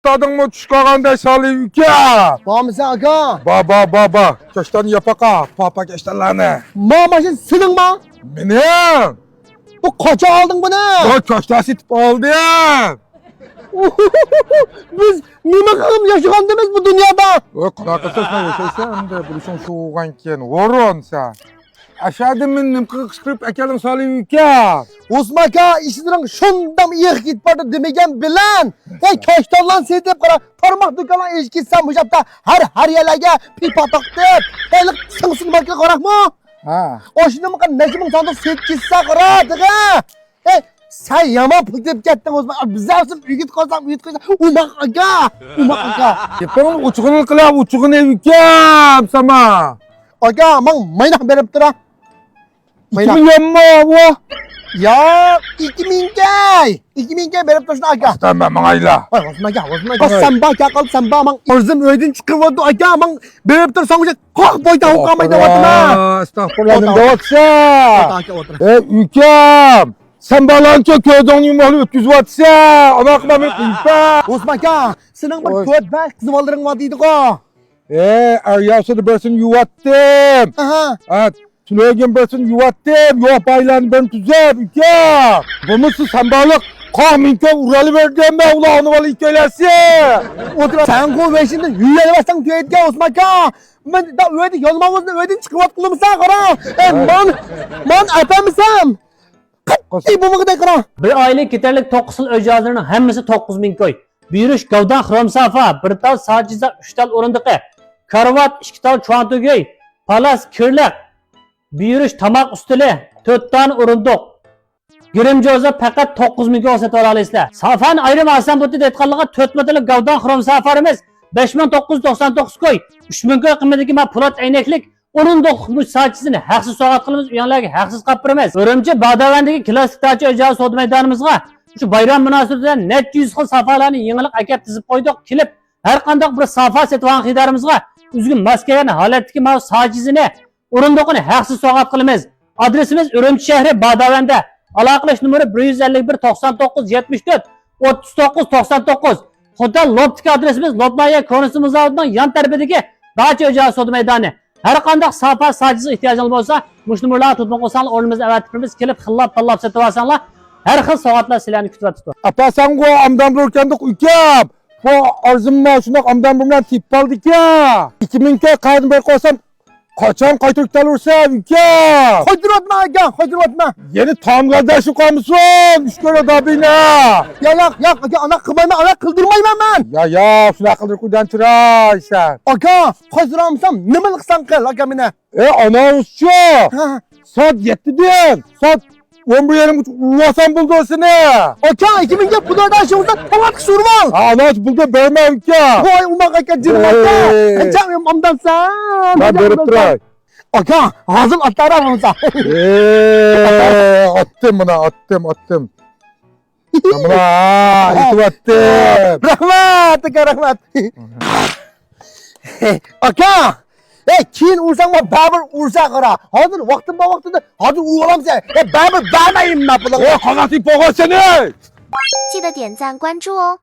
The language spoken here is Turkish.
Tadın mı çıkaranda salı ülke? Var mısın aga? Baba. Köşten yapaka. Papa köştenlerine. Maşın senin mi? Benim. Bu kaça aldın bunu? O köşten sitip aldım. Biz nime kılım yaşayandımız bu dünyada? O kulakasına yaşaysan da buluşun soğuğanken. Orun sen. Aşağıda benim kıskırıp ekelim salı ülke. Osman aka işlerin şundan iyi git barda demegen bilen. Hey köştallan setip kara parmak dükkanla eşkitsem bu japta her yerlerge pipa taktip. Heylik sıngsın bakı karak mı? Ha. O şimdi mı neşimin sandık setkitse kara dığı. Hey sen yaman pıktıp gittin Osman. Bize olsun ügüt koysam. Umak aga. Yapalım uçuğunu kılap uçuğunu ülkem sama. Aga man maynak berip dıra. 2 milyon mu bu? Ya 2000 kay. 2000 kay berip taşına aga. Tamam ayla. Osman aga. Sen bak ya kal sen bak man. Arzım öydün çıkıvadı aga man. Berip dır sanmışak. Kalk boyda hukamaydı vatına. Estağfurullah. Dağıtsa. Ülkem. Sen balanca köyden yumalı 300 vatsa. Ona akma bir kıyfa. Osman aga. Senin bir köt bak kızıvalırın vadıydı ko. Aryası da bersin yuvattım. Aha. Evet. Tülögen bersin yuvattım. Yok baylan ben tüzep ülkem. Bu musun sen balık? Kahminke uralı verdim be. Ula onu balı söylersin. Otur sen ko beşinden yüyeli bastan tüyet ya Osman aga. Ben da öydü yolmamızda öydün çıkıvat kılımsan kara. Man efendim. Ey bu mu kadar kara? Bir aile keterlik 9 yıl öcazlarının hemmesi 9000 koy. Buyuruş gavdan xromsafa, bir tal saciza, 3 tal orundıqı, karvat, 2 tal çuantögöy, palas, kirlik, buyuruş tamak üstüle, 4 tane orunduq. Girimcoza fakat 9000 koy satı alaysizlar. Safan ayrım aslan butu detqallığa 4 metrlik gavdan xromsafarımız 5999 koy. 3000 koy kıymetdeki ma pulat eyneklik orunduq saçisini haqsız soğat qılımız uyanlarga haqsız qapırımız. Örümçi Badavandagi klasik taçı öcağı soğudu meydanımızga şu bayram münasebetinden net 100 xil safalarni yenilik akab tizib qo'ydik. Kelib har qanday bir safa setgan xidarimizga uzgun maskegan holatdagi ma sajizini o'rindiqini haqsiz so'g'at qilamiz. Adresimiz Urumchi shahri Badavanda. Aloqalash nomeri 151 99 74 39 99. Hotel Loptik adresimiz Lopmaya konusumuz aldıdan yan tarafidagi Dacha o'jağı so'di maydoni. Har qanday safa sajiz ehtiyojingiz bo'lsa, mush nomerlarni tutmoq olsangiz o'rnimizda avatibmiz. Kelib xillab tanlab setib olsanglar her xil soatlar sizlarni kutib turibdi. Apa sen bu amdan dururkendik ülkem. Bu arzımma şunak amdan bundan tip aldık ya. 2000 kay kaydın bey koysam kaçan kaytırık talırsa ülkem. Koydurutma aga, koydurutma. Yeni tam kardeşi koymuşsun. 3 kere daha bine. Ya aga ana kılmayma, ana kıldırmayma ben. Ya şuna kıldır kuydan tıray sen. Aga, koyduramsam ne mılıksan kıl aga bine. Anonsçu. Saat 7'den. Saat 11'in uvasan buldu o seni. Aga 2000 kay pudar aşımızda tavat surval. Anons buldu verme ülkem. Vay umak aga cırmata. Canım amdan sen. Ben verip tıray. Aga ağzın atları aramıza. Attım buna attım. Buna itu attım. Rahmat aga rahmat. Aga. Keyin ursan mı babır ursa kara. Hazır vaktinde hazır uyalam sen. Babır vermeyin ne yapalım. Kanatı boğa seni. 记得点赞关注哦。